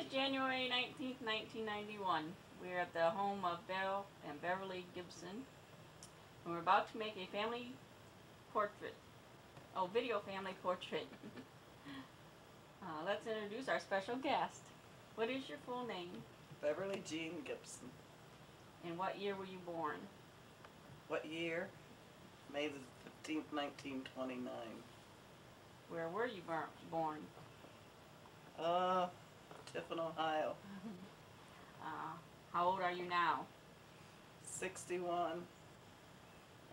Tuesday, January 19th, 1991. We're at the home of Bill and Beverly Gibson. And we're about to make a family portrait. Oh, video family portrait. Let's introduce our special guest. What is your full name? Beverly Jean Gibson. And what year were you born? What year? May the 15th, 1929. Where were you born? Tiffin, Ohio. How old are you now? 61.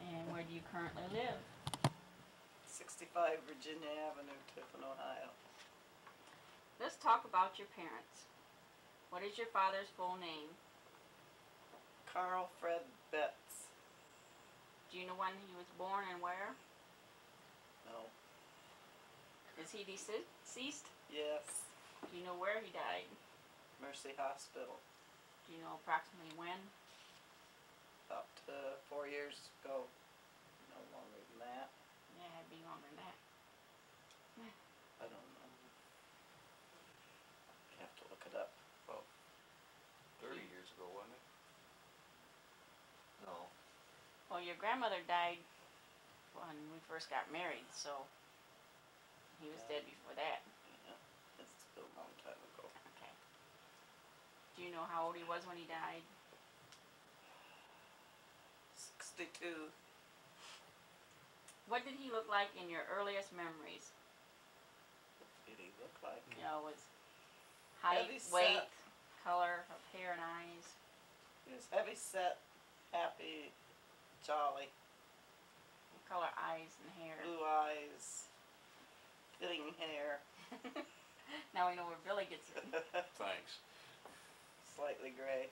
And where do you currently live? 65 Virginia Avenue, Tiffin, Ohio. Let's talk about your parents. What is your father's full name? Carl Fred Betts. Do you know when he was born and where? No. Is he deceased? Yes. Do you know where he died? Mercy Hospital. Do you know approximately when? About 4 years ago. No longer than that. Yeah, it'd be longer than that. I don't know. You have to look it up. Well, 30 years ago, wasn't it? No. Well, your grandmother died when we first got married, so he was dead before that. Yeah, it's been a long time ago. Okay. Do you know how old he was when he died? 62. What did he look like in your earliest memories? What did he look like? You know, was height, Heavy weight, set. color of hair and eyes? He was heavy set, happy, jolly, Color, eyes, and hair. blue eyes, fitting hair. Now we know where Billy gets it. Thanks. Slightly gray.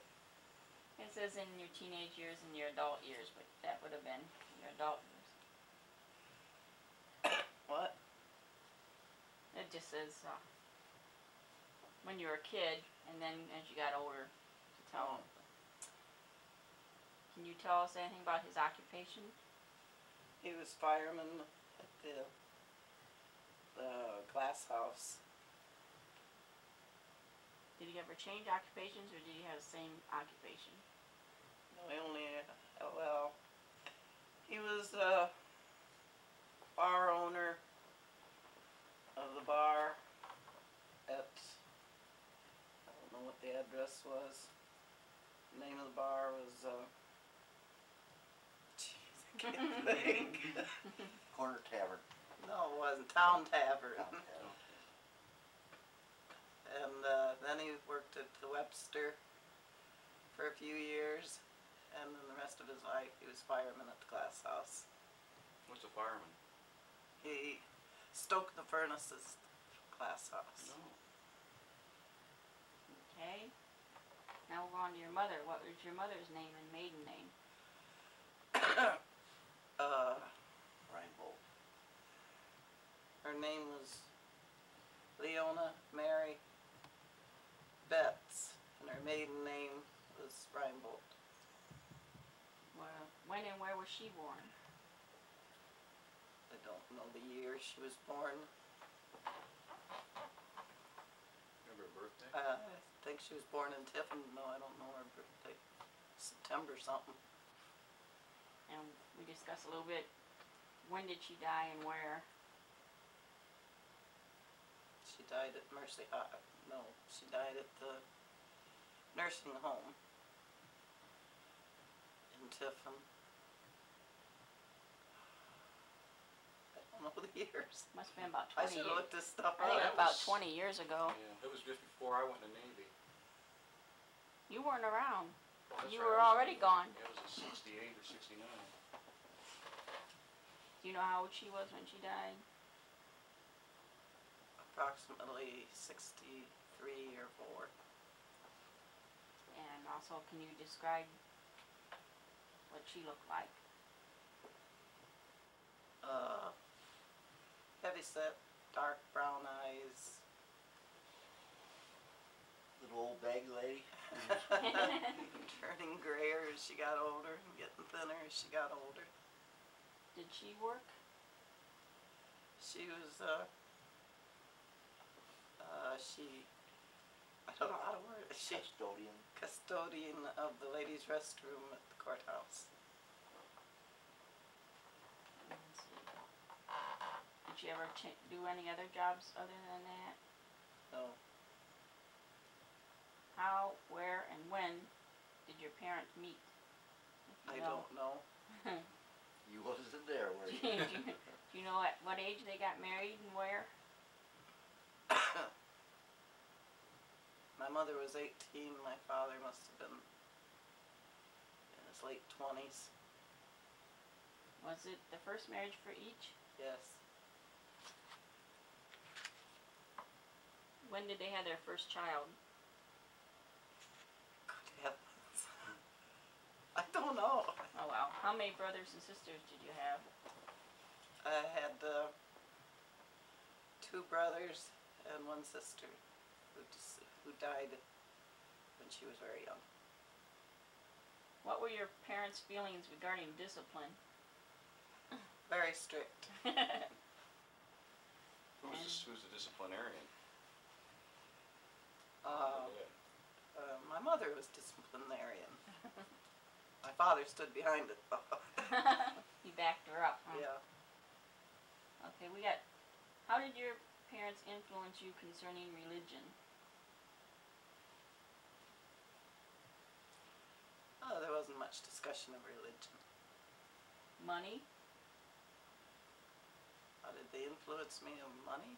It says in your teenage years and your adult years, but that would have been your adult years. What? It just says when you were a kid, and then as you got older, to tell. Can you tell us anything about his occupation? He was fireman at the glass house. Did he ever change occupations, or did he have the same occupation? No, he only, well, he was a bar owner of the bar at, I don't know what the address was. The name of the bar was, jeez, I can't think. Corner Tavern. No, it wasn't. Town Tavern. Town Tavern. And then he worked at the Webster for a few years, and then the rest of his life he was fireman at the glass house. What's a fireman? He stoked the furnaces at the glass house. No. Okay. Now we'll go on to your mother. What was your mother's name and maiden name? Reinbold. Her name was Leona Mary Betts, and her maiden name was Reinbold. Well, when and where was she born? I don't know the year she was born. Remember her birthday? I think she was born in Tiffin. No, I don't know her birthday. September something. And we discussed a little bit, when did she die and where? She died at Mercy Hospital. No, she died at the nursing home in Tiffin. I don't know the years. Must have been about I 20 should have years. looked this stuff I think up. about 20 years ago. Yeah, it was just before I went to the Navy. You weren't around. Well, that's You right, were I was already in- gone. Yeah, it was in 68 or 69. Do you know how old she was when she died? Approximately 63 or 4. And also, can you describe what she looked like? Heavy set, dark brown eyes. Little old baggy lady. Turning grayer as she got older and getting thinner as she got older. Did she work? She was, she I don't know how to word it. She Custodian. custodian of the ladies' restroom at the courthouse. Let's see. Did you ever do any other jobs other than that? No, How, where, and when did your parents meet? If I you know. don't know. You wasn't there, were do, you? you, do you know at what age they got married and where? My mother was 18. My father must have been in his late 20s. Was it the first marriage for each? Yes. When did they have their first child? Good heavens. I don't know. Oh wow. How many brothers and sisters did you have? I had 2 brothers and 1 sister who died when she was very young. What were your parents' feelings regarding discipline? Very strict. Who's the disciplinarian? Uh, Yeah. my mother was disciplinarian. My father stood behind it though. He backed her up, huh? Yeah. Okay, we got. How did your parents influence you concerning religion? Oh, there wasn't much discussion of religion. Money? How did they influence me on money?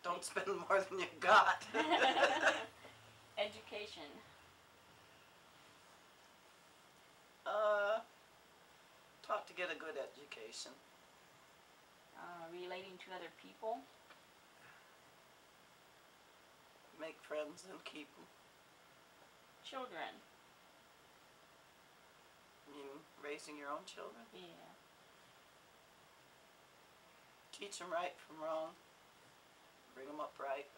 Don't spend more than you got. Education? Taught to get a good education. Relating to other people? Make friends and keep them. Children? You mean raising your own children? Yeah. Teach them right from wrong. Bring them up right.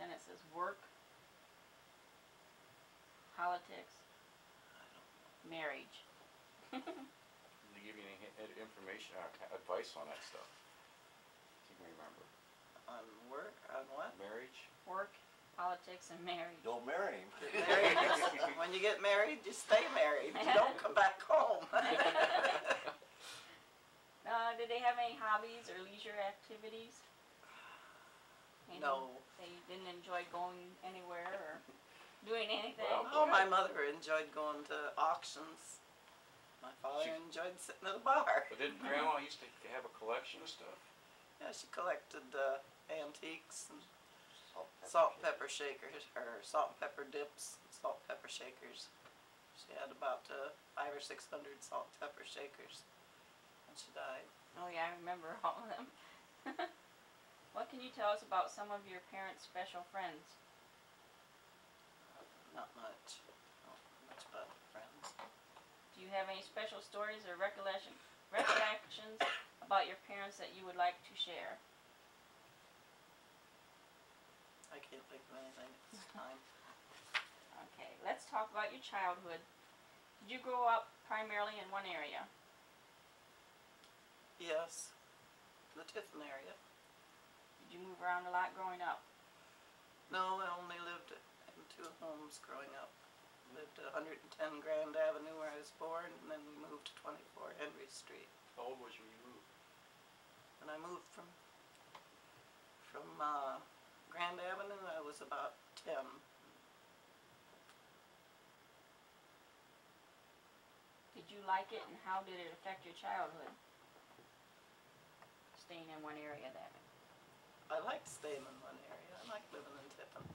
Then it says work, politics, marriage. Did they give you any information or advice on that stuff? Do you remember? On work? On what? Marriage? Work, politics, and marriage. Don't marry him. When you get married, you stay married. You don't come back home. Did they have any hobbies or leisure activities? Anything No. They didn't enjoy going anywhere or doing anything? Well, Oh, my mother enjoyed going to auctions. My father enjoyed sitting at a bar. But didn't Grandma used to have a collection of stuff? Yeah, she collected antiques and salt and pepper shakers, or salt and pepper dips, and salt and pepper shakers. She had about 500 or 600 salt and pepper shakers when she died. Oh yeah, I remember all of them. What can you tell us about some of your parents' special friends? Not much. Not much about friends. Do you have any special stories or recollections about your parents that you would like to share? I can't think of anything at this time. Okay, let's talk about your childhood. Did you grow up primarily in one area? Yes, the Tiffin area. Did you move around a lot growing up? No, I only lived in 2 homes growing up. Lived at 110 Grand Avenue where I was born, and then we moved to 24 Henry Street. How old was you when you moved? When I moved from Grand Avenue, I was about 10. Did you like it, and how did it affect your childhood? Staying in one area that. I liked staying in one area. I liked living in Tiffin.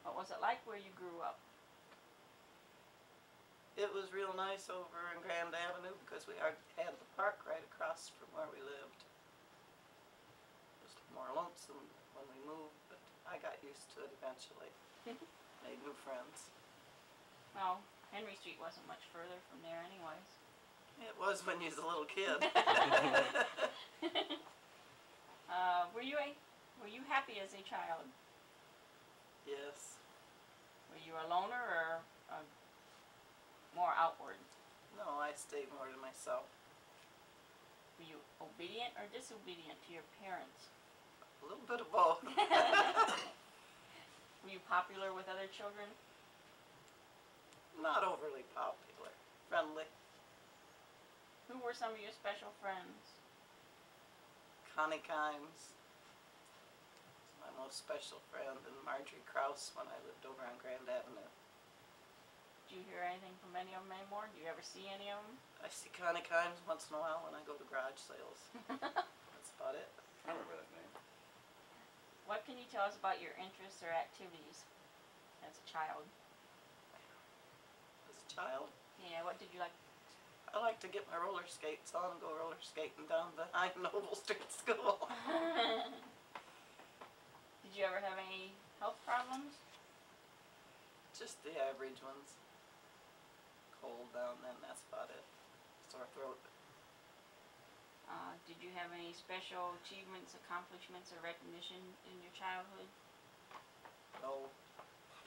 What was it like where you grew up? It was real nice over in Grand Avenue because we had the park right across from where we lived. It was more lonesome when we moved, but I got used to it eventually. Made new friends. Well, Henry Street wasn't much further from there anyways. It was when you was a little kid. Were you happy as a child? Yes. Were you a loner or more outward? No, I stayed more to myself. Were you obedient or disobedient to your parents? A little bit of both. Were you popular with other children? Not overly popular. Friendly. Who were some of your special friends? Connie Kimes, my most special friend, and Marjorie Krause when I lived over on Grand Avenue. Do you hear anything from any of them anymore? Do you ever see any of them? I see Connie Kimes once in a while when I go to garage sales. That's about it. I remember that name. What can you tell us about your interests or activities as a child? As a child, Yeah, what did you like? I like to get my roller skates on and go roller skating down behind Noble Street School. Did you ever have any health problems? Just the average ones. Cold down then, that's about it. Sore throat. Did you have any special achievements, accomplishments, or recognition in your childhood? No.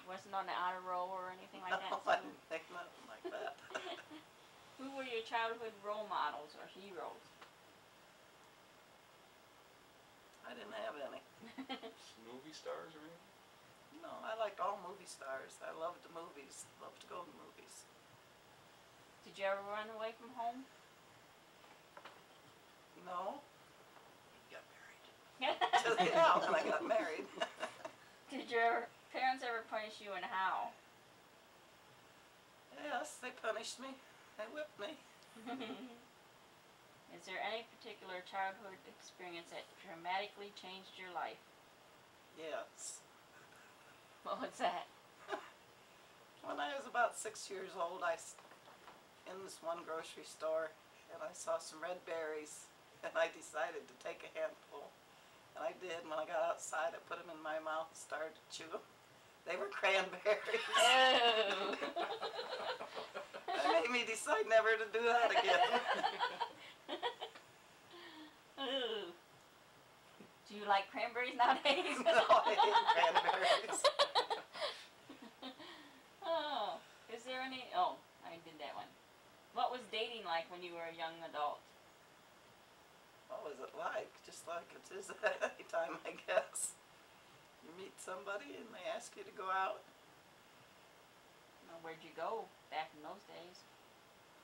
You wasn't on the honor roll or anything like that? No, I didn't think nothing like that. Who were your childhood role models or heroes? I didn't have any. Movie stars or anything? No, I liked all movie stars. I loved the movies. Loved to go to movies. Did you ever run away from home? No. Got married. Yeah, when I got married. Did your parents ever punish you, and how? Yes, they punished me. They whipped me. Is there any particular childhood experience that dramatically changed your life? Yes. What was that? When I was about 6 years old, in this one grocery store, and I saw some red berries, and I decided to take a handful. And I did. When I got outside, I put them in my mouth and started to chew them. They were cranberries. Oh. That made me decide never to do that again. Ooh. Do you like cranberries nowadays? No, I hate cranberries. Oh, is there any? Oh, I did that one. What was dating like when you were a young adult? What was it like? Just like it is any time, I guess. You meet somebody and they ask you to go out. Now, where'd you go back in those days?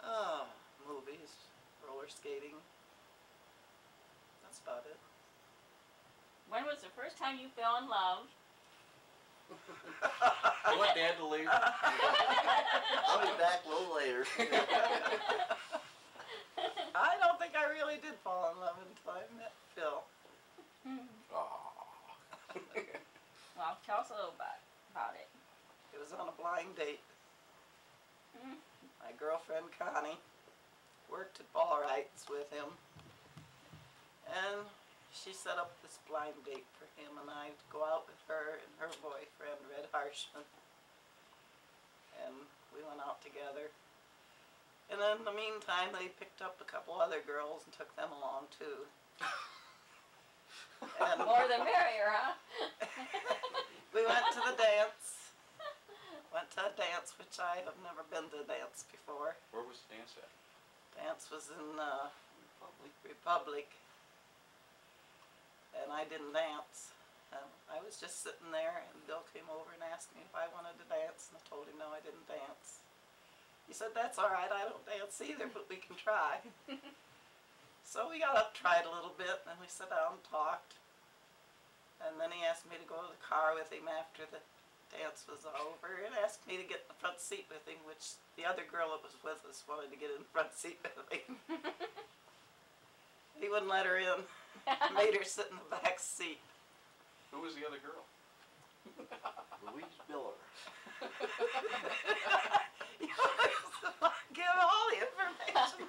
Oh, movies, roller skating. That's about it. When was the first time you fell in love? I want Dad to leave. I'll be back a little later. I don't think I really did fall in love until I met Phil. Aw. Well, tell us a little about it. It was on a blind date. Mm. My girlfriend Connie worked at Ballrights with him, and she set up this blind date for him and I to go out with her and her boyfriend, Red Harshman. And we went out together. And then in the meantime, they picked up a couple other girls and took them along too. And More the merrier, huh? we went to the dance. Went to a dance, which I have never been to a dance before. Where was the dance at? Dance was in Republic. And I didn't dance. I was just sitting there, and Bill came over and asked me if I wanted to dance, and I told him no, I didn't dance. He said, "That's all right, I don't dance either, but we can try." So we got up, tried a little bit, and then we sat down and talked. And then he asked me to go to the car with him after the dance was over, and asked me to get in the front seat with him, which the other girl that was with us wanted to get in the front seat with him. He wouldn't let her in. Made her sit in the back seat. Who was the other girl? Louise Miller. Give all the information.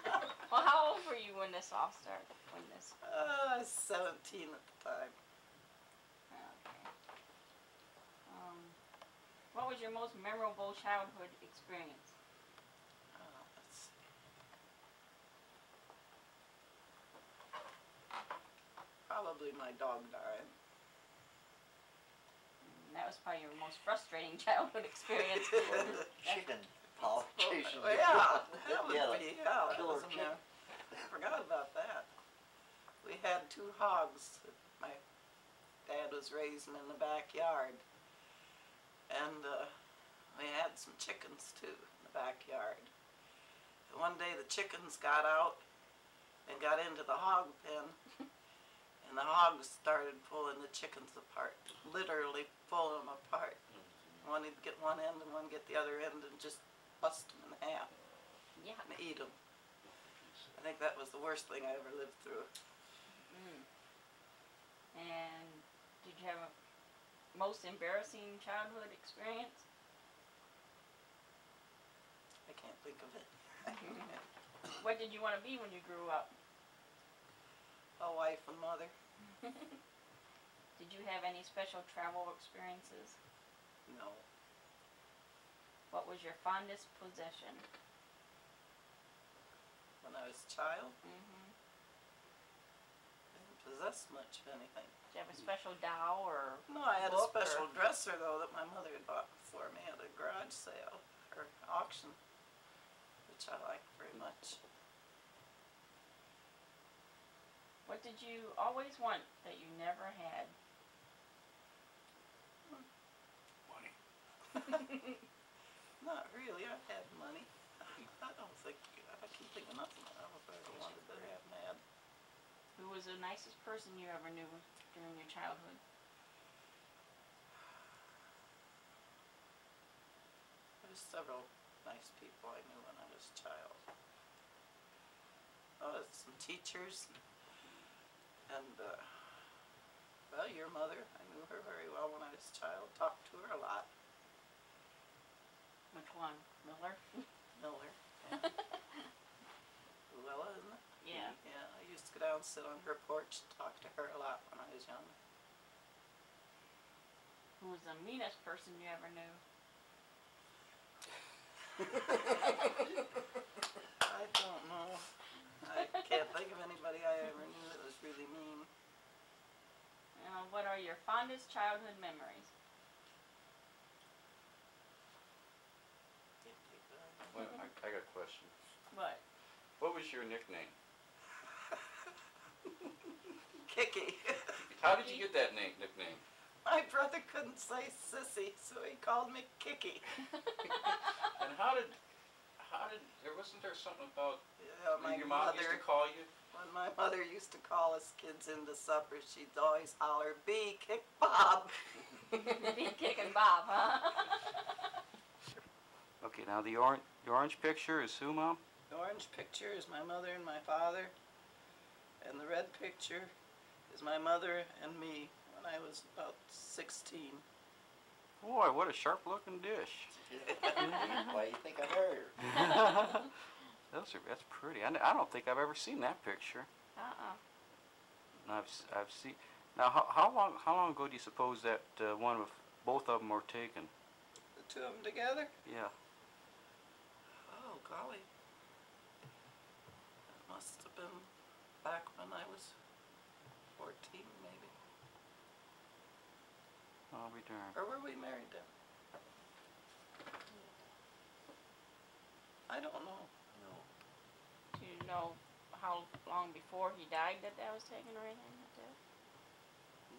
Well, how old were you when this all started? When this? I was 17 at the time. Okay. What was your most memorable childhood experience? Let's see. Probably my dog dying. That was probably your most frustrating childhood experience. Chicken politician. Well, yeah, that would Yeah, be, yeah. That killer was chicken. I forgot about that. had 2 hogs that my dad was raising in the backyard. And we had some chickens too in the backyard. And one day the chickens got out and got into the hog pen, and the hogs started pulling the chickens apart, literally pulling them apart. One would get one end and one get the other end and just bust them in half Yeah. and eat them. I think that was the worst thing I ever lived through. And did you have a most embarrassing childhood experience? I can't think of it. What did you want to be when you grew up? A wife and mother. Did you have any special travel experiences? No. What was your fondest possession? When I was a child, Mm-hmm. I didn't possess much of anything. Did you have a special doll or? No, I had a Book special or- dresser though that my mother had bought for me at a garage sale or auction, which I liked very much. What did you always want that you never had? Money. Not really. I've had money. I don't think I can think of nothing that I've ever wanted that I haven't had. Who was the nicest person you ever knew during your childhood? There's several nice people I knew when I was a child. Oh, some teachers, and well, your mother. I knew her very well when I was a child. Talked to her a lot. Which one? Miller? Miller. Luella, isn't it? Yeah. Yeah, I used to go down and sit on her porch and talk to her a lot when I was young. Who was the meanest person you ever knew? I don't know. I can't think of anybody I ever knew that was really mean. What are your fondest childhood memories? Can't think of anything. Well, I got a question. What? What was your nickname? Kicky. How did you get that nickname? My brother couldn't say sissy, so he called me Kicky. And how did, wasn't there something about Yeah, my your mom used mother, to call you? when my mother used to call us kids into supper, she'd always holler, "B, kick Bob." Big kicking Bob, huh? Okay, now the orange picture is who, Mom? The orange picture is my mother and my father, and the red picture is my mother and me when I was about 16. Boy, what a sharp looking dish. Why you think I'm her? That's pretty. I don't think I've ever seen that picture. Uh-uh. I've seen. Now, how long ago do you suppose that one with both of them were taken? The two of them together? Yeah. Oh, golly. That must have been back when I was 14, maybe. I'll be darned. Or were we married then? I don't know. No. Do you know how long before he died that was taken or anything like that?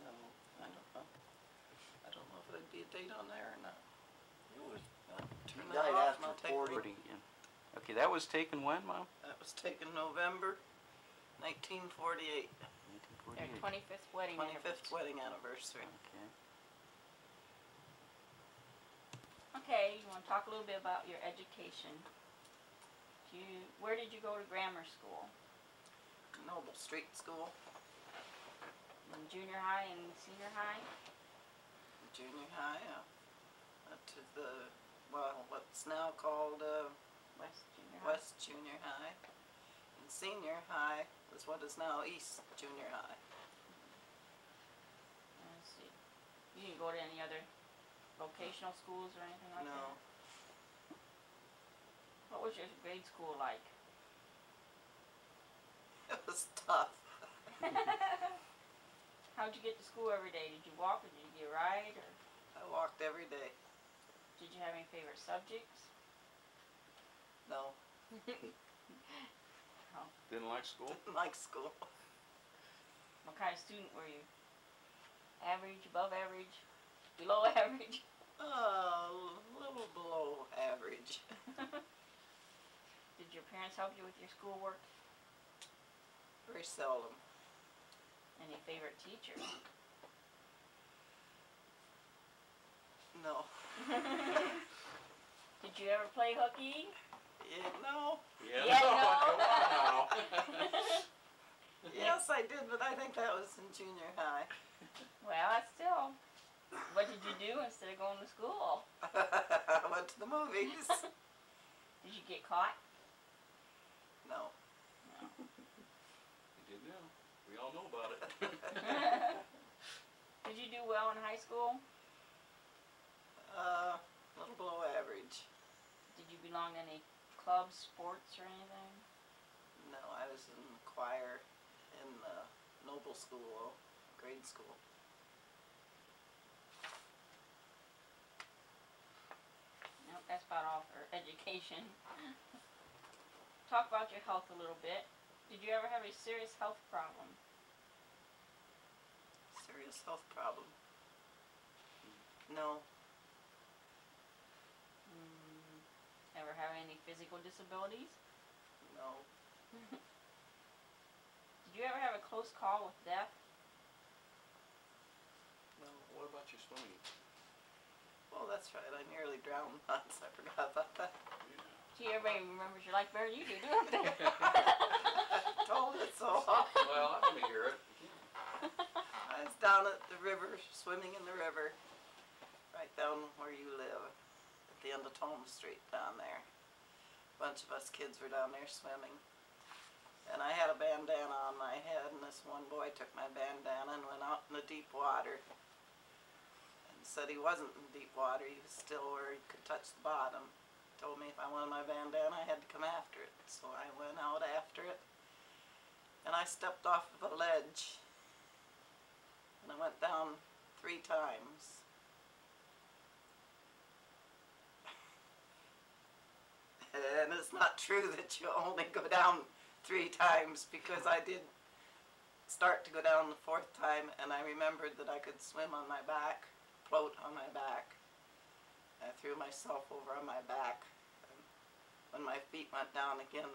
No, I don't know. I don't know if there'd be a date on there or not. It was. Turn He that died off and after I'll take 40. Okay, that was taken when, Mom? That was taken November 1948. their 1948. 25th wedding 25th anniversary. wedding anniversary. Okay. Okay, you want to talk a little bit about your education. Where did you go to grammar school? Noble Street School, In junior high and senior high? junior high, to the, well, what's now called West Junior High. West Junior High. And senior high was what is now East Junior High. Let's see. You didn't go to any other vocational schools or anything like No. that? What was your grade school like? It was tough. How'd you get to school every day? Did you walk or did you get a ride? Or I walked every day. did you have any favorite subjects? No, Didn't like school? didn't like school. What kind of student were you? Average, above average, below average? A little below average. Did your parents help you with your schoolwork? Very seldom. Any favorite teachers? No. Did you ever play hooky? Yeah, no. Yeah, Yeah, no, no. come on now. Yes, I did, but I think that was in junior high. Well, still. What did you do instead of going to school? I went to the movies. Did you get caught? No. You did know. We all know about it. Did you do well in high school? A little below average. Did you belong to any clubs, sports, or anything? No, I was in choir in Noble School, grade school. Nope, that's about all for education. Talk about your health a little bit. Did you ever have a serious health problem? Serious health problem. No. Ever have any physical disabilities? No. Did you ever have a close call with death? No, what about your swimming? Well, that's right. I nearly drowned once. I forgot about that. Yeah. Gee, everybody remembers your life better than you do, don't they? Told it so. Well, I'm gonna hear it. I was down at the river, swimming in the river, right down where you live, at the end of Tom Street down there. A bunch of us kids were down there swimming. And I had a bandana on my head, and this one boy took my bandana and went out in the deep water. And said he wasn't in deep water, he was still where he could touch the bottom. Told me if I wanted my bandana, I had to come after it. So I went out after it, and I stepped off of a ledge. And I went down 3 times. And it's not true that you only go down 3 times, because I did start to go down the 4th time, and I remembered that I could swim on my back, float on my back. I threw myself over on my back, and when my feet went down again,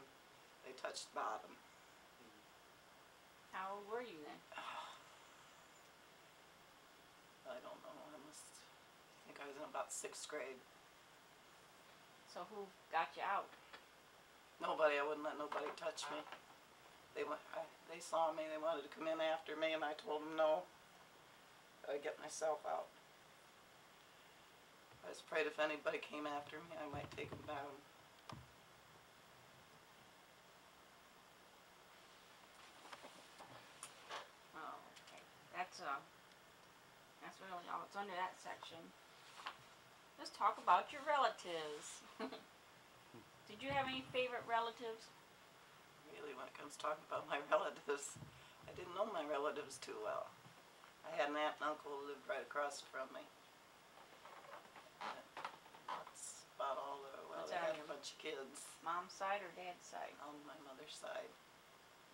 they touched bottom. How old were you then? I don't know, I think I was in about 6th grade. So who got you out? Nobody, I wouldn't let nobody touch me. They saw me, they wanted to come in after me, and I told them no. I'd get myself out. I was afraid if anybody came after me, I might take them down. Oh, okay. That's really all that's under that section. Let's talk about your relatives. Did you have any favorite relatives? Really, when it comes to talking about my relatives, I didn't know my relatives too well. I had an aunt and uncle who lived right across from me. That's about all What's they that had on a bunch of kids Mom's side or dad's side? on my mother's side.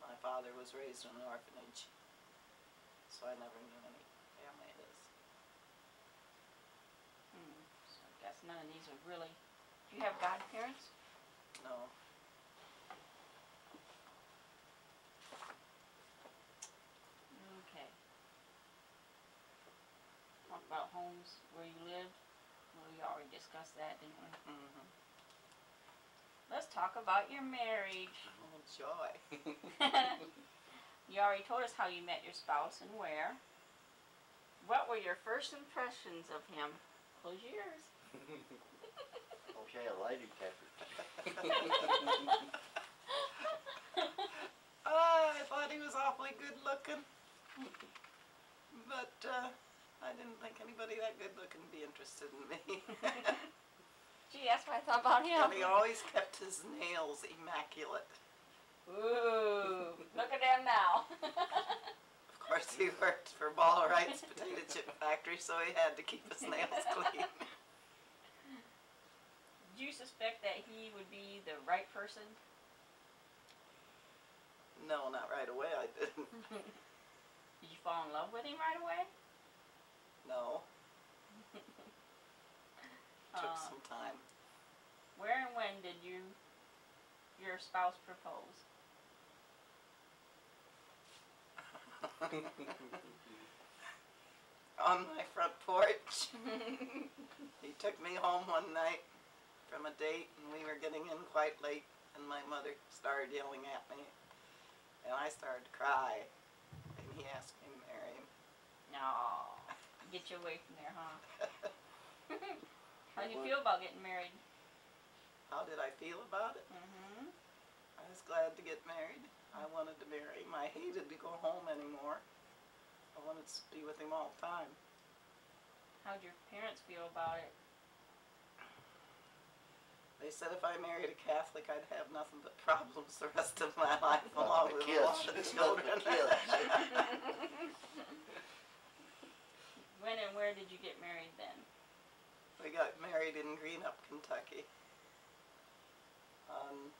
My father was raised in an orphanage, so I never knew any family of his. So I guess none of these would really. Do you have godparents? No. Okay. Talk about homes where you lived. Well, we already discussed that, didn't we? Mm-hmm. Let's talk about your marriage. Oh, joy. You already told us how you met your spouse and where. What were your first impressions of him? Close your ears. Okay, a lie detector. I thought he was awfully good looking, but I didn't think anybody that good looking would be interested in me. Gee, that's what I thought about him. And he always kept his nails immaculate. Ooh, look at him now. Of course, he worked for Ball Wright's potato chip factory, so he had to keep his nails clean. Did you suspect that he would be the right person? No, not right away, I didn't. Did you fall in love with him right away? No, took Uh, some time. Where and when did your spouse propose? On my front porch. He took me home one night from a date, and we were getting in quite late, and my mother started yelling at me, and I started to cry, and he asked me to marry him. No. Get you away from there, huh? How do you feel about getting married? How did I feel about it? Mm-hmm. I was glad to get married. I wanted to marry him. I hated to go home anymore. I wanted to be with him all the time. How'd your parents feel about it? They said if I married a Catholic, I'd have nothing but problems the rest of my life, along with a lot of children. When and where did you get married then? We got married in Greenup, Kentucky on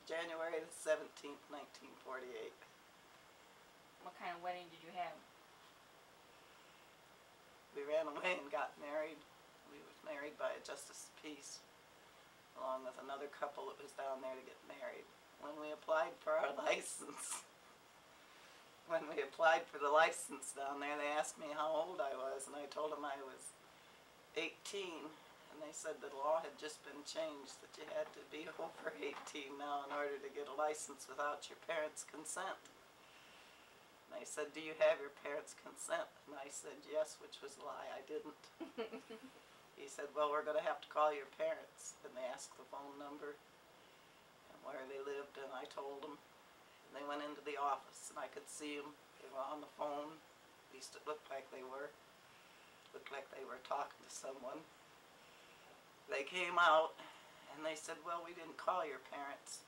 January the 17th, 1948. What kind of wedding did you have? We ran away and got married. We was married by a justice of peace, along with another couple that was down there to get married. When we applied for our license, when we applied for the license down there, they asked me how old I was, and I told them I was 18, and they said the law had just been changed, that you had to be over 18 now in order to get a license without your parents' consent. And they said, do you have your parents' consent? And I said, yes, which was a lie, I didn't. He said, well, we're going to have to call your parents. And they asked the phone number and where they lived, and I told them. And they went into the office, and I could see them. They were on the phone. At least it looked like they were. Looked like they were talking to someone. They came out, and they said, well, we didn't call your parents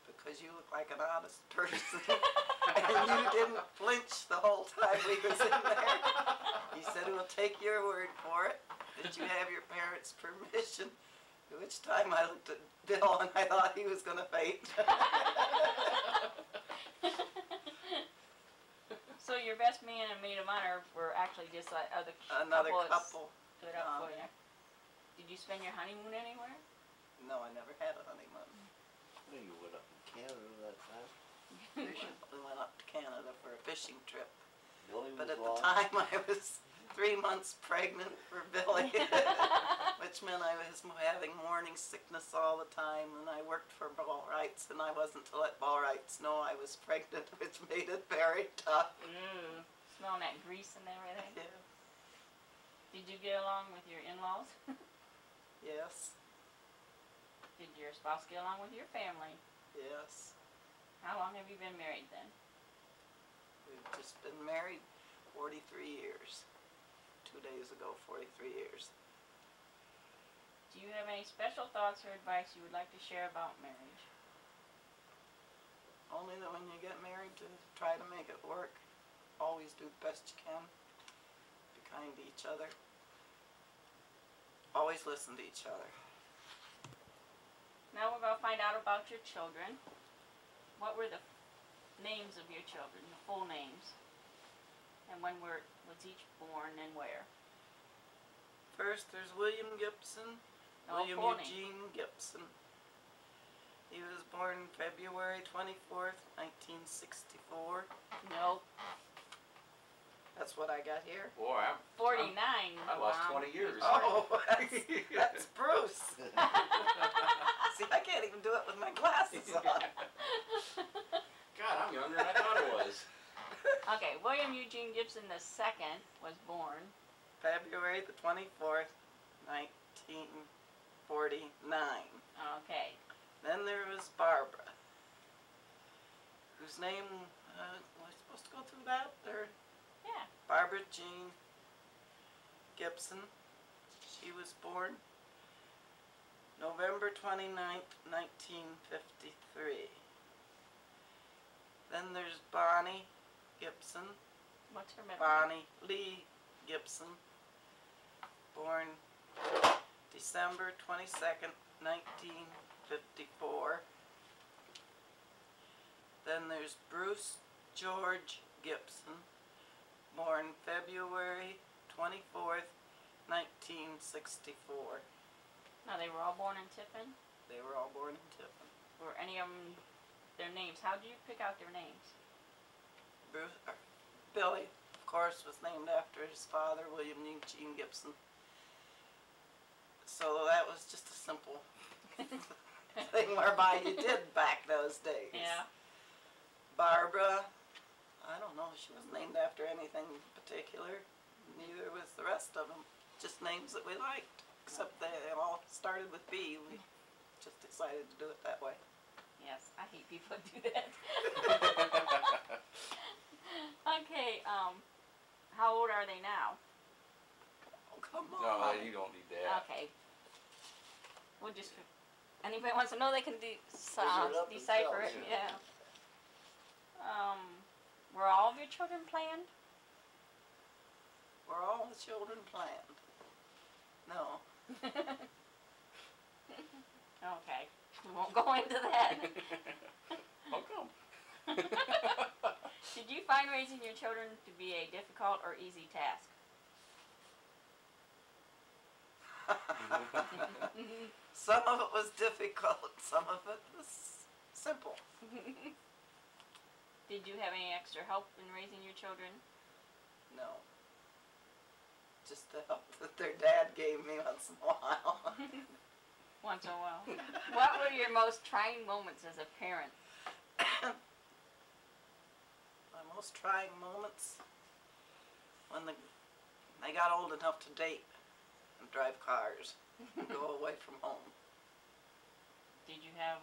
because you look like an honest person. And you didn't flinch the whole time we was in there. He said, we'll take your word for it, that you have your parents' permission. At which time I looked at Bill and I thought he was going to faint. So your best man and maid of honor were actually just like Another that couple. stood up for you. Did you spend your honeymoon anywhere? No, I never had a honeymoon. Well, you went up in Canada that time. We went up to Canada for a fishing trip. Billy But was at the lost. time I was 3 months pregnant for Billy, which meant I was having morning sickness all the time, and I worked for Ball Rights, and I wasn't to let Ball Rights know I was pregnant, which made it very tough. Smelling that grease and everything. Yeah. Did you get along with your in-laws? Yes, Did your spouse get along with your family? yes. How long have you been married then? We've just been married 43 years. 2 days ago, 43 years. Do you have any special thoughts or advice you would like to share about marriage? Only that when you get married, to try to make it work. Always do the best you can. Be kind to each other. Always listen to each other. Now we're going to find out about your children. What were the names of your children, the full names? And when was each born and where? First, there's William Gibson. No, William full name. Eugene Gibson. He was born February 24th, 1964. Nope. That's what I got here. Boy, 49. I lost Mom. 20 years. Oh, that's Bruce. See, I can't even do it with my glasses on. God, I'm younger than I thought I was. Okay, William Eugene Gibson II was born. February the 24th, 1949. Okay. Then there was Barbara, whose name, was I supposed to go through that? Or Yeah. Barbara Jean Gibson. She was born November 29th, 1953. Then there's Bonnie Gibson, What's her middle name? Bonnie Lee Gibson, born December 22nd, 1954. Then there's Bruce George Gibson, born February 24th, 1964. Now, they were all born in Tiffin? They were all born in Tiffin. Were any of them, their names, how did you pick out their names? Billy, of course, was named after his father, William Eugene Gibson. So that was just a simple thing whereby you did back those days. Yeah. Barbara, I don't know, she wasn't named after anything particular. Neither was the rest of them. Just names that we liked, except they all started with B. We just decided to do it that way. Yes, I hate people who do that. Okay, how old are they now? Oh, come No, on. you don't need that. Okay. We'll just, anybody wants to know, they can Figure it out decipher it, themselves. yeah. Were all of your children planned? Were all the children planned? No. Okay, we won't go into that. How come? Did you find raising your children to be a difficult or easy task? Some of it was difficult, some of it was simple. Did you have any extra help in raising your children? No. Just the help that their dad gave me once in a while. Once in a while. What were your most trying moments as a parent? My most trying moments when they got old enough to date and drive cars and go away from home. Did you have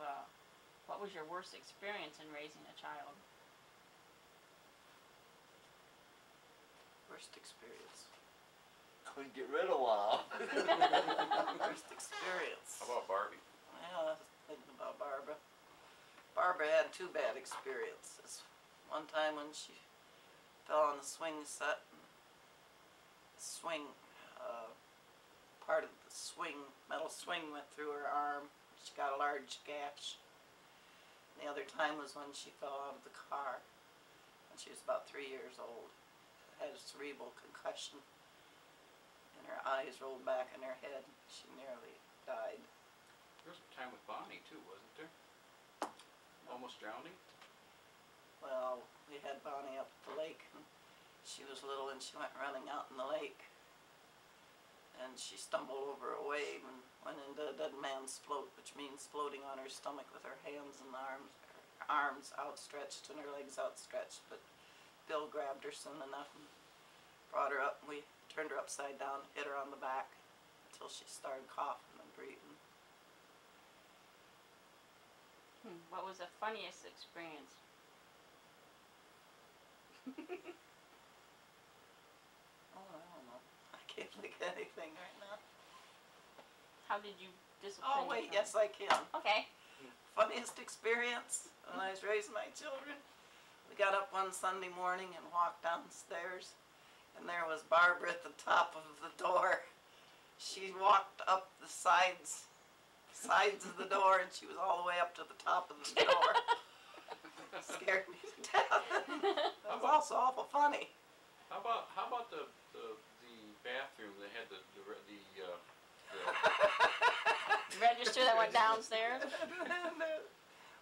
what was your worst experience in raising a child? Worst experience. Couldn't get rid of one. Worst experience. How about Barbie? Yeah, I was thinking about Barbara. Barbara had two bad experiences. One time when she fell on the swing set, and the swing, part of the swing, metal swing went through her arm. She got a large gash. And the other time was when she fell out of the car when she was about 3 years old. Had a cerebral concussion, and her eyes rolled back in her head. She nearly died. There was a time with Bonnie too, wasn't there? Almost drowning? Well, we had Bonnie up at the lake, and she was little, and she went running out in the lake. And she stumbled over a wave and went into a dead man's float, which means floating on her stomach with her hands and her arms outstretched and her legs outstretched. But Bill grabbed her soon enough and brought her up, and we turned her upside down, hit her on the back until she started coughing and breathing. What was the funniest experience? Oh, I don't know. I can't think of anything right now. How did you discipline Oh, wait, your yes, I can. Okay. Funniest experience when I was raising my children. We got up one Sunday morning and walked downstairs, and there was Barbara at the top of the door. She walked up the sides of the door, and she was all the way up to the top of the door. Scared me to death. It was also awful funny. How about the bathroom that had the Register that went downstairs?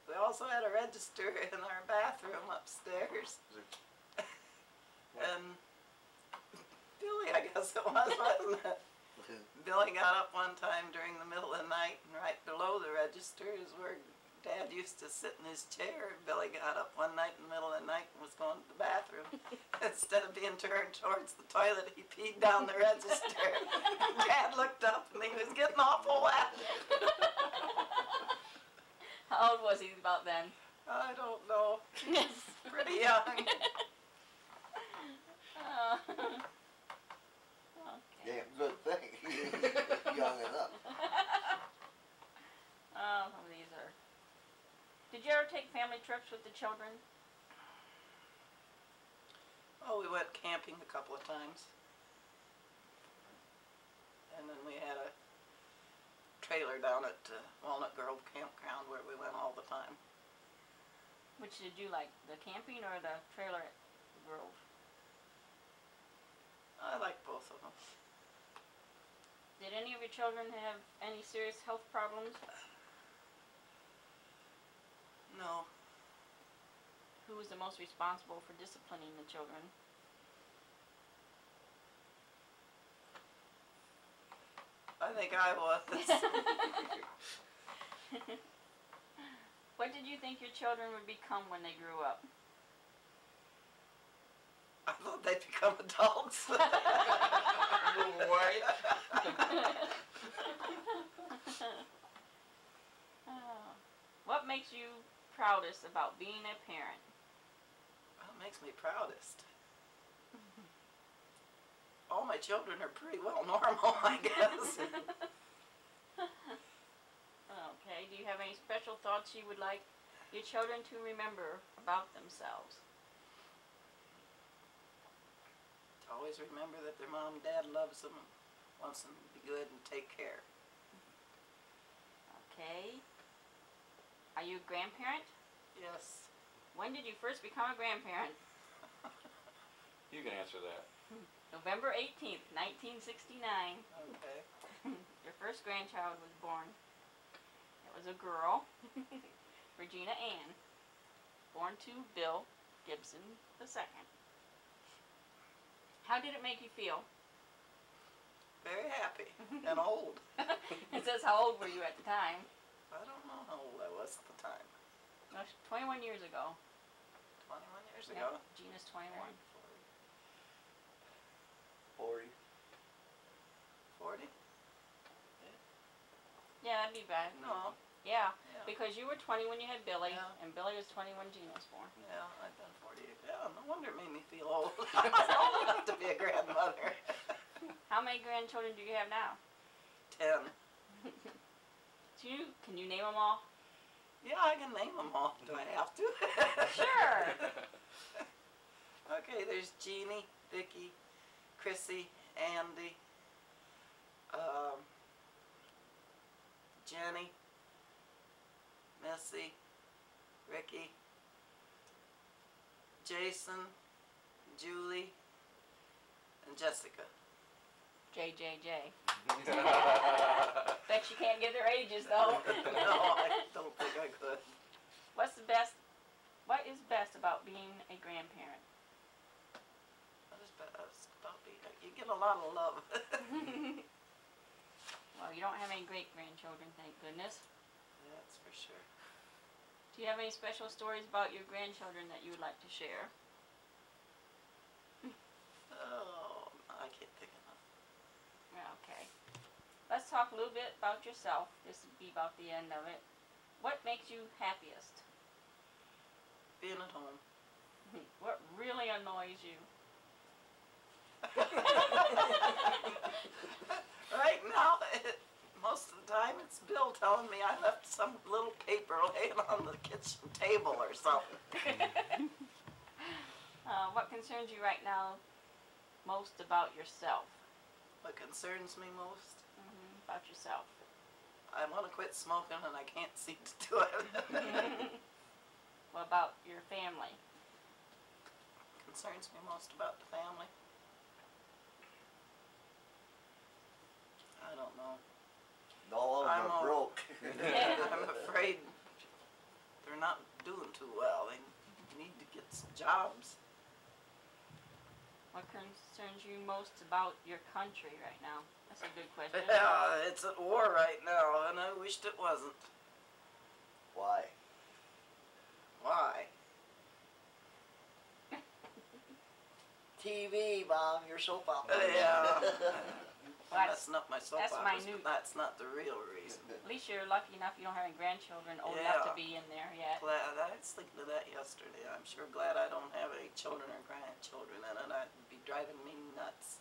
We also had a register in our bathroom upstairs. And Billy, I guess it was, wasn't it? Billy got up one time during the middle of the night, and right below the register is where Dad used to sit in his chair. Billy got up one night in the middle of the night and was going to the bathroom. Instead of being turned towards the toilet, he peed down the register. Dad looked up and he was getting awful wet. How old was he about then? I don't know. Pretty young. Okay. Damn good thing. Young enough. Oh, some of these are. Did you ever take family trips with the children? Oh, we went camping a couple of times. And then we had a trailer down at Walnut Grove Campground where we went all the time. Which did you like, the camping or the trailer at the Grove? I like both of them. Did any of your children have any serious health problems? No. Who was the most responsible for disciplining the children? I think I was. What did you think your children would become when they grew up? I thought they'd become adults. Little white. What makes you proudest about being a parent? What makes me proudest? All my children are pretty well normal, I guess. Okay, do you have any special thoughts you would like your children to remember about themselves? Always remember that their mom and dad loves them and wants them to be good and take care. Okay. Are you a grandparent? Yes. When did you first become a grandparent? You can answer that. November 18th, 1969. Okay. Your first grandchild was born. It was a girl, Regina Ann, born to Bill Gibson II. How did it make you feel? Very happy and old. It says, how old were you at the time? I don't know how old I was at the time. No, 21 years ago. 21 years Yep, ago? Gina's 21. 40. 40? Yeah, that'd be bad. No. Yeah, Yeah. because you were 20 when you had Billy, Yeah. and Billy was 20 when Gina was born. Yeah, I've been 40. Yeah, no wonder it made me feel old. I was old enough to be a grandmother. How many grandchildren do you have now? 10. Can you name them all? Yeah, I can name them all. Do I have to? Sure. Okay, there's Jeannie, Vicky, Chrissy, Andy, Jenny, Missy, Ricky, Jason, Julie, and Jessica. JJJ. Bet you can't get their ages though. No, I don't think I could. What is best about being a grandparent? What is best about being you get a lot of love. Well, you don't have any great grandchildren, thank goodness. That's for sure. Do you have any special stories about your grandchildren that you would like to share? Oh, I can't think of enough. Okay. Let's talk a little bit about yourself. This would be about the end of it. What makes you happiest? Being at home. What really annoys you? Right now, most of the time it's Bill telling me I left some little paper laying on the kitchen table or something. What concerns you right now most about yourself? What concerns me most? About yourself. I want to quit smoking and I can't seem to do it. What about your family? Concerns me most about the family? I don't know. All of them I'm are broke. I'm afraid they're not doing too well. They need to get some jobs. What concerns you most about your country right now? That's a good question. Yeah, it's at war right now, and I wished it wasn't. Why? Why? TV, Mom, your soap opera. Yeah. Well, That's not my soap that's operas, minute. but that's not the real reason. At least you're lucky enough you don't have any grandchildren old enough to Yeah. be in there yet. Glad I was thinking of that yesterday. I'm sure glad I don't have any children or grandchildren in it. I'd be driving me nuts.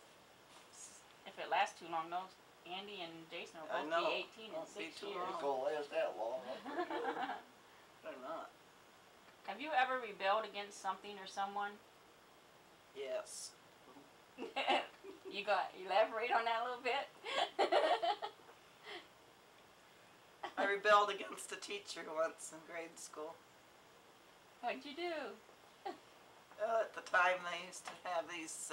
If it lasts too long, those Andy and Jason will I both know. be 18 in Won't be 6 too years. It's gonna last that long. That's pretty good. They're not. Have you ever rebelled against something or someone? Yes. You got elaborate on that a little bit. I rebelled against a teacher once in grade school. What'd you do? At the time, they used to have these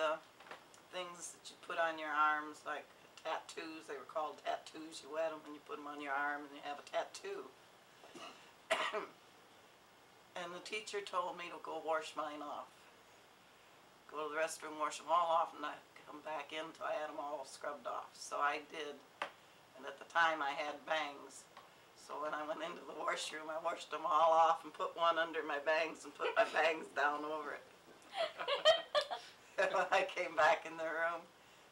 things that you put on your arms, like tattoos. They were called tattoos. You wet them and you put them on your arm, and you have a tattoo. And the teacher told me to go wash mine off. Go to the restroom, wash them all off, and I come back in until I had them all scrubbed off. So I did. And at the time, I had bangs. So when I went into the washroom, I washed them all off and put one under my bangs and put my bangs down over it. And when I came back in the room,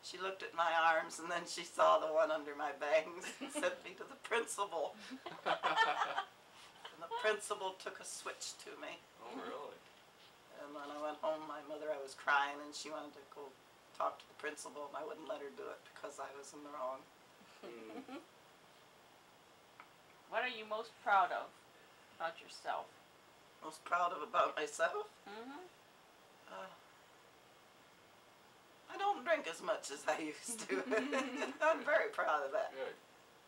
she looked at my arms and then she saw the one under my bangs and sent me to the principal. And the principal took a switch to me. Oh, really? And when I went home, my mother, I was crying and she wanted to go talk to the principal and I wouldn't let her do it because I was in the wrong. What are you most proud of about yourself? Most proud of about myself? Mm-hmm. I don't drink as much as I used to. I'm very proud of that. Good.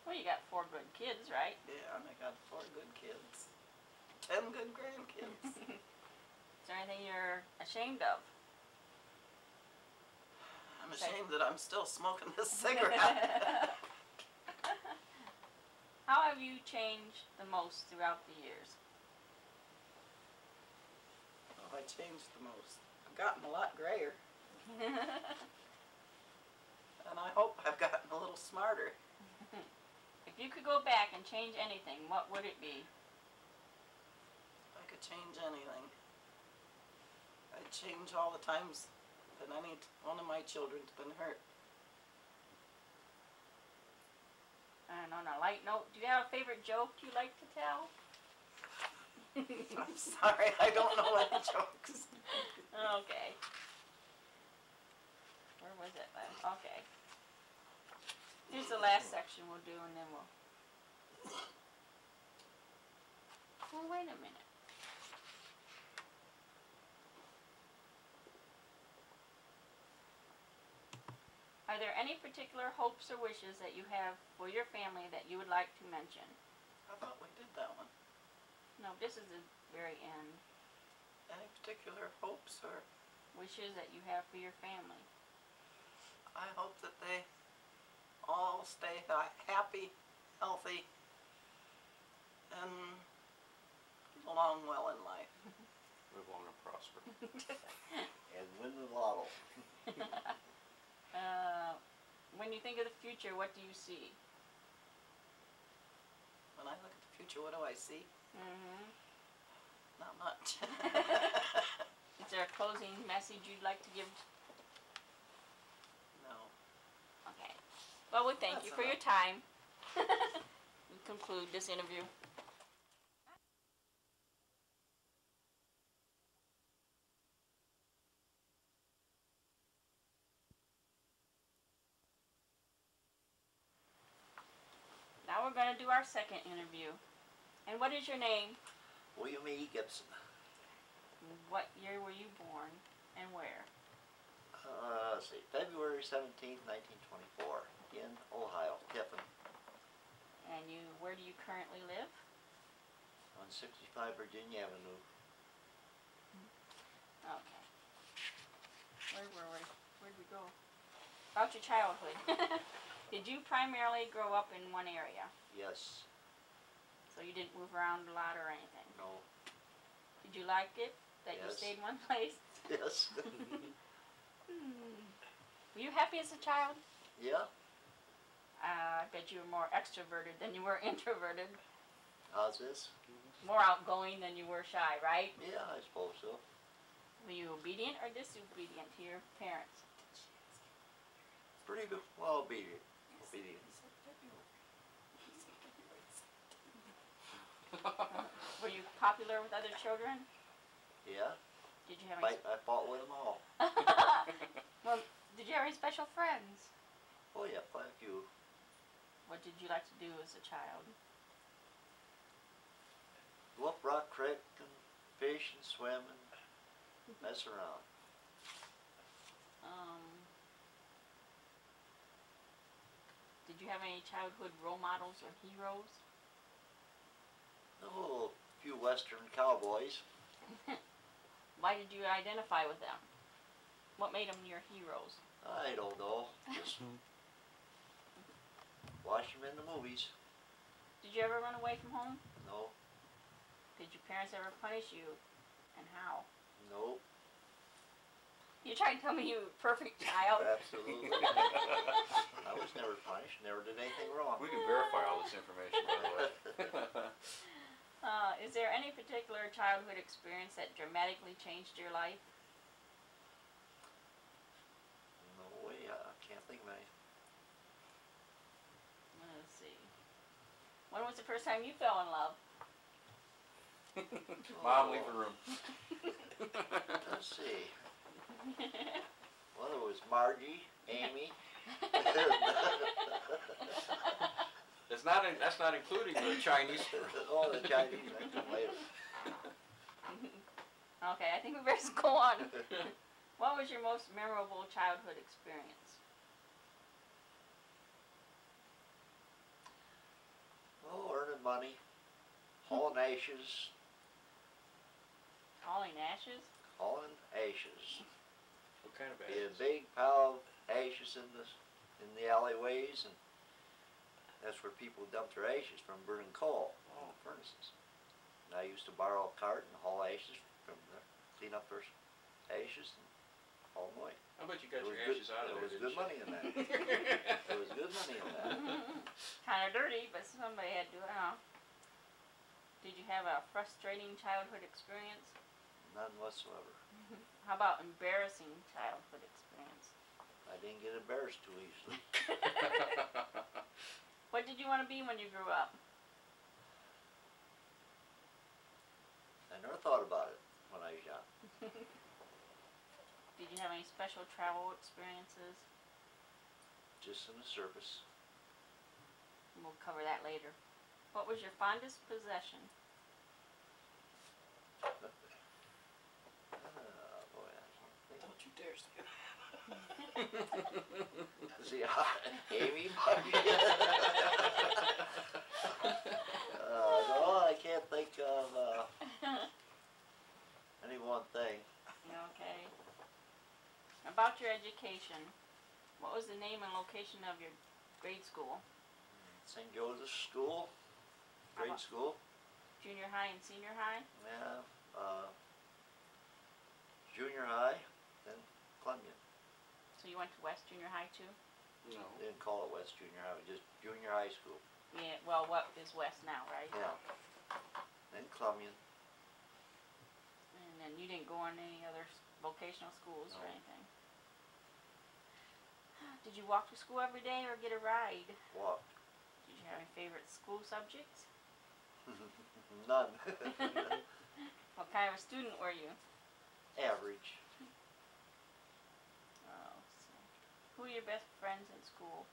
Well, you got 4 good kids, right? Yeah, and I got 4 good kids. 10 good grandkids. Is there anything you're ashamed of? I'm ashamed that I'm still smoking this cigarette. How have you changed the most throughout the years? Oh, I changed the most. I've gotten a lot grayer. And I hope I've gotten a little smarter. If you could go back and change anything, what would it be? If I could change anything, I'd change all the times that one of my children's been hurt. And on a light note, do you have a favorite joke you like to tell? I'm sorry, I don't know any jokes. Okay. Where was it? Okay. Here's the last section we'll do, and then we'll... Well, wait a minute. Are there any particular hopes or wishes that you have for your family that you would like to mention? I thought we did that one. No, this is the very end. Any particular hopes or? Wishes that you have for your family. I hope that they all stay happy, healthy, and get along well in life. Live long and prosper. And win the lotto. When you think of the future, what do you see? When I look at the future, what do I see? Mm-hmm. Not much. Is there a closing message you'd like to give? No. Okay. Well, we thank That's you for your enough. time. We conclude this interview. Now we're going to do our second interview. And what is your name? William E. Gibson. What year were you born and where? Let's see, February 17th, 1924, in Ohio, Tiffin, And where do you currently live? on 65 Virginia Avenue. Okay. Where were we? Where'd we go? About your childhood. Did you primarily grow up in one area? Yes, So you didn't move around a lot or anything? no, Did you like it? That you Yes. stayed one place? yes, Were you happy as a child? yeah, I bet you were more extroverted than you were introverted. how's this? More outgoing than you were shy, right? Yeah, I suppose so. Were you obedient or disobedient to your parents? Pretty good, well, obedient. Were you popular with other children? Yeah, Did you have any? I fought with them all. Well, did you have any special friends? Oh yeah, quite a few. What did you like to do as a child? Go up Rock Creek and fish and swim and mess around. Did you have any childhood role models or heroes? Oh, a few Western cowboys. Why did you identify with them? What made them your heroes? I don't know. Just watch them in the movies. Did you ever run away from home? No, Did your parents ever punish you? And how? no, You trying to tell me you were a perfect child? absolutely. I was never punished, never did anything wrong. We can verify all this information, by the way. Is there any particular childhood experience that dramatically changed your life? No way, I can't think of any. Let's see. When was the first time you fell in love? Mom, leave the room. Let's see. Well, there was Margie, Amy. That's not including the Chinese girl. Oh, the Chinese, that come later. Okay, I think we better go on. What was your most memorable childhood experience? Oh, earning money, hauling ashes, Hauling ashes? hauling ashes. What kind of Be a ashes? big pile of ashes in the alleyways, and that's where people dumped their ashes from burning coal in the furnaces. And I used to borrow a cart and haul ashes from there, clean up their ashes and haul them away. I bet you got There your was ashes out of there, There was didn't good you? money in that. There was good money in that. Kind of dirty, but somebody had to do it, huh? Did you have a frustrating childhood experience? None whatsoever. How about embarrassing childhood experience? I didn't get embarrassed too easily. What did you want to be when you grew up? I never thought about it when I was young. Did you have any special travel experiences? Just in the service. We'll cover that later. What was your fondest possession? Boy, I can't think. Don't you dare say that. See, Amy, Margie. No, I can't think of any one thing. Okay. About your education, what was the name and location of your grade school? St. Joseph's School, How grade about- school. Junior high and senior high? Yeah, junior high, then Columbia. So you went to West Junior High too? No. They didn't call it West Junior High, it was just junior high school. Yeah, well, what is West now, right? Yeah. Then Columbia. And then you didn't go on any other vocational schools or No. anything? Did you walk to school every day or get a ride? Walked. Did you have any favorite school subjects? None. What kind of a student were you? Average. Oh, so. Who are your best friends in school?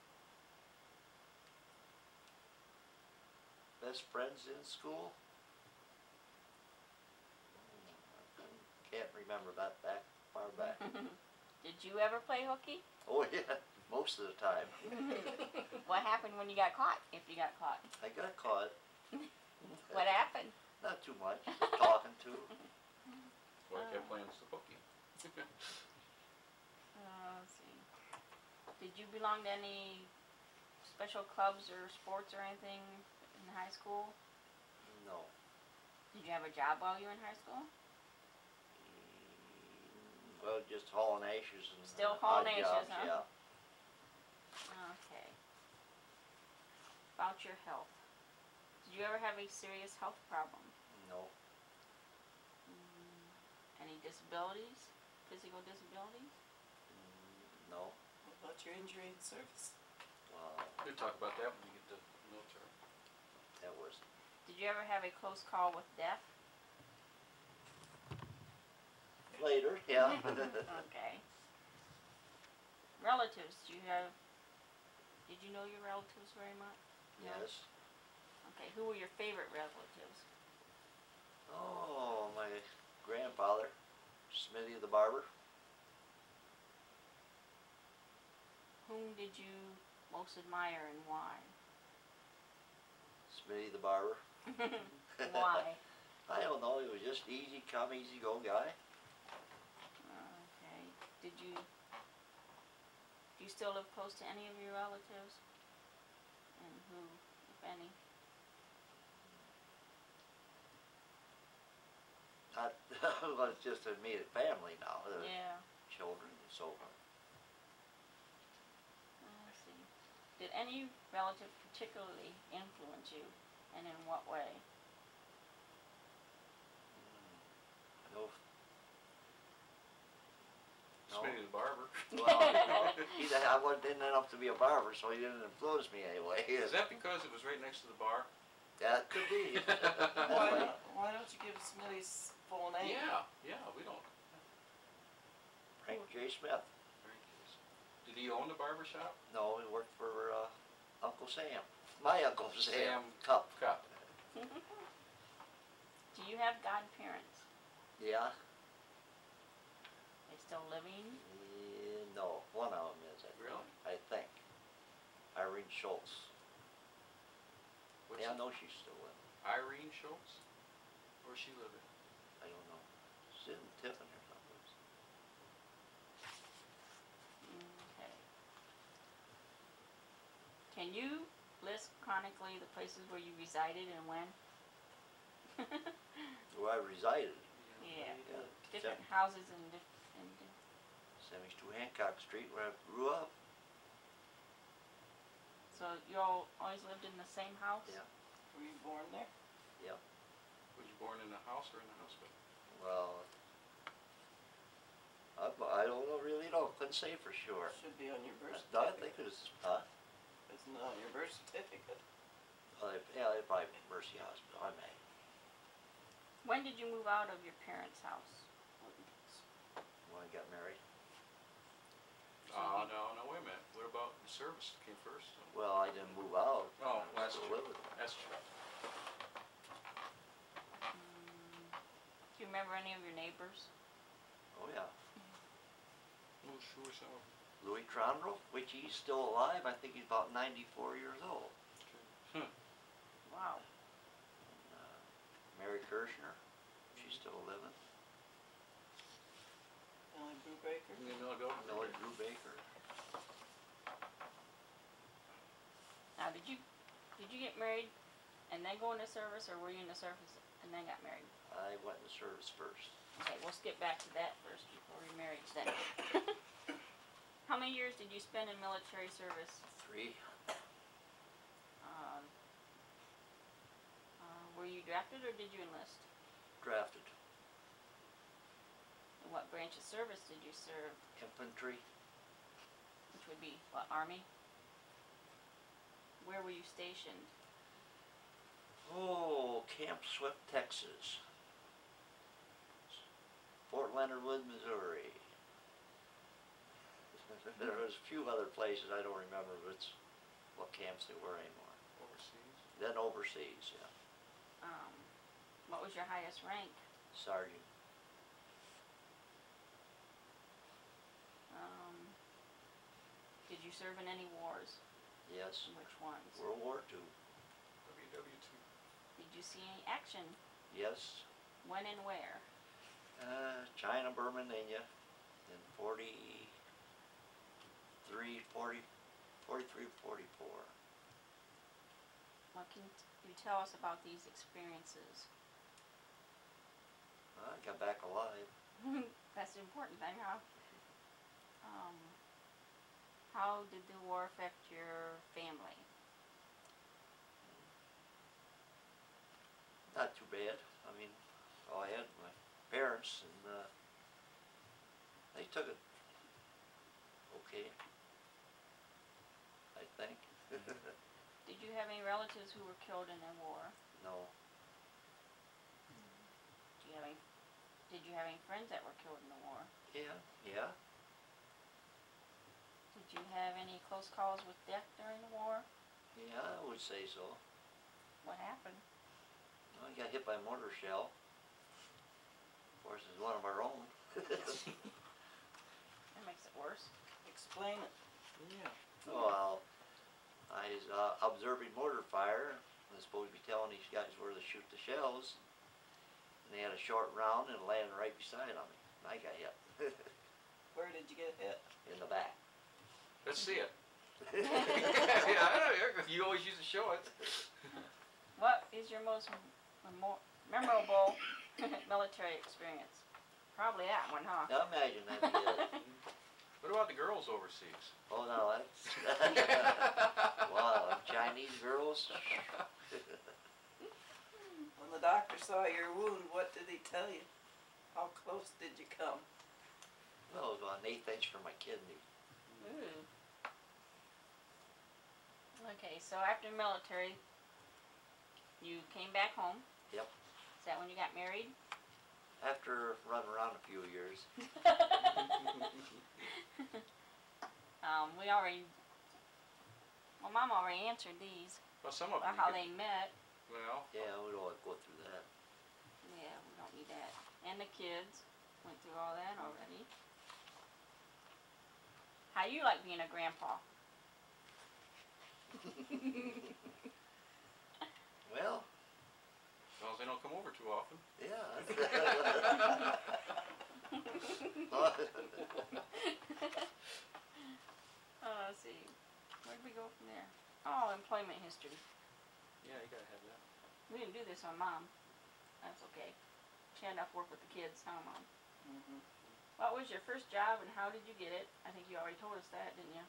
Best friends in school? I can't remember that far back. Did you ever play hooky? Oh yeah, most of the time. What happened when you got caught, if you got caught? I got caught. What happened? Not too much, just talking to. Well, I kept playing the hooky. Let's see. Did you belong to any special clubs or sports or anything in high school? No. Did you have a job while you were in high school? Well, just hauling ashes and Still odd hauling ashes, jobs, huh? yeah. Okay. About your health. Did you ever have a serious health problem? No. Any disabilities? Physical disabilities? No. What about your injury in service? We'll talk about that when we get to military. That was Did you ever have a close call with death? later, yeah. Okay. Relatives, did you know your relatives very much? No? Yes. Okay, who were your favorite relatives? Oh, my grandfather, Smithy the barber. Whom did you most admire and why? Smitty the barber. Why? I don't know, he was just easy come, easy go guy. Okay. Do you still live close to any of your relatives? And who, if any? Not, well, it's just immediate family now, the Yeah. children and so on. I see. Did any relative particularly influence you, and in what way? No. No. Smitty the barber. Well, no, I didn't end up to be a barber, so he didn't influence me anyway. Is that because it was right next to the bar? That could be. Why don't you give Smitty's full name? Yeah, we don't. Frank J. Smith. Did he own the barber shop? No, he worked for Uncle Sam. My Uncle Sam. Sam Cup. Cup. Do you have godparents? Yeah. They still living? No, one of them is. Really? I think. Irene Schultz. What's Yeah, I it? know she's still living. Irene Schultz? Where's she living? I don't know. She's in Tiffin or something. Okay. Can you list chronically the places where you resided and when? Where I resided. Yeah. Yeah. Different houses and Sent me to Hancock Street where I grew up. so you all always lived in the same house? Yeah. Were you born there? Yep. Was you born in the house or in the hospital? Well, I don't know, really know. Couldn't say for sure. Should be on your birth I certificate. think it was, huh? It's not on your birth certificate. Yeah, they probably Mercy Hospital. I may. When did you move out of your parents' house? When I got married. No, wait a minute. What about the service that came first? Well, I didn't move out. Oh, I that's still true. live with them. That's true. Do you remember any of your neighbors? Oh yeah. Who were some of them? Louis Trondrell, which he's still alive. I think he's about 94 years old. Okay. Wow. And, Mary Kirshner, she's still living. Ellie Brubaker. You know, go. Miller Drew Baker. Now, did you get married and then go into service, or were you in the service and then got married? I went into service first. Okay, we'll skip back to that first before remarriage then. How many years did you spend in military service? 3. Were you drafted or did you enlist? Drafted. In what branch of service did you serve? Infantry. Which would be, what, Army? Where were you stationed? Oh, Camp Swift, Texas. Fort Leonard Wood, Missouri. There was a few other places I don't remember what camps they were anymore. Overseas? Then overseas, yeah. What was your highest rank? Sergeant. Did you serve in any wars? Yes. Which ones? World War II. WW2. Did you see any action? Yes. When and where? China, Burma, India. In 43, 44. What can you tell us about these experiences? I got back alive. That's the important thing, huh? How did the war affect your family? Not too bad. I mean, I had my parents, and they took it okay, I think. Did you have any relatives who were killed in the war? No. Did you have any friends that were killed in the war? Yeah. Did you have any close calls with death during the war? Yeah, I would say so. What happened? Well, I got hit by a mortar shell. Of course, it's one of our own. That makes it worse. Explain it. Yeah. Well, I was observing mortar fire. I was supposed to be telling these guys where to shoot the shells. they had a short round and it landed right beside on me. And I got hit Where did you get hit? in the back. Let's see it. Yeah, I know, yeah, you always used to show it. What is your most memorable military experience? Probably that one, huh? Now imagine that. What about the girls overseas? Oh no, that's wow, Chinese girls. When the doctor saw your wound, what did he tell you? How close did you come? Well, it was about an 1/8 inch from my kidney. Ooh. Okay, so after military, you came back home. Yep. Is that when you got married? After running around a few years. We already, well, Mom already answered these Well, some of about them. how they met. Well, Yeah, we don't want to go through that. Yeah, we don't need that. And the kids went through all that already. How you like being a grandpa? Well, as long as they don't come over too often. yeah. Let's see. Where did we go from there? Oh, employment history. Yeah, you gotta have that. We didn't do this on Mom. That's okay. She had enough work with the kids, huh, Mom? Mm-hmm. What was your first job and how did you get it? I think you already told us that, didn't you?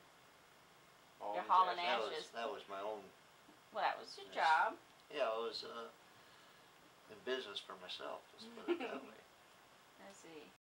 All You're the hauling jazz. ashes. That was my own. Well, that was your Yes. job. Yeah, I was in business for myself. Let's put it that way. Let's see.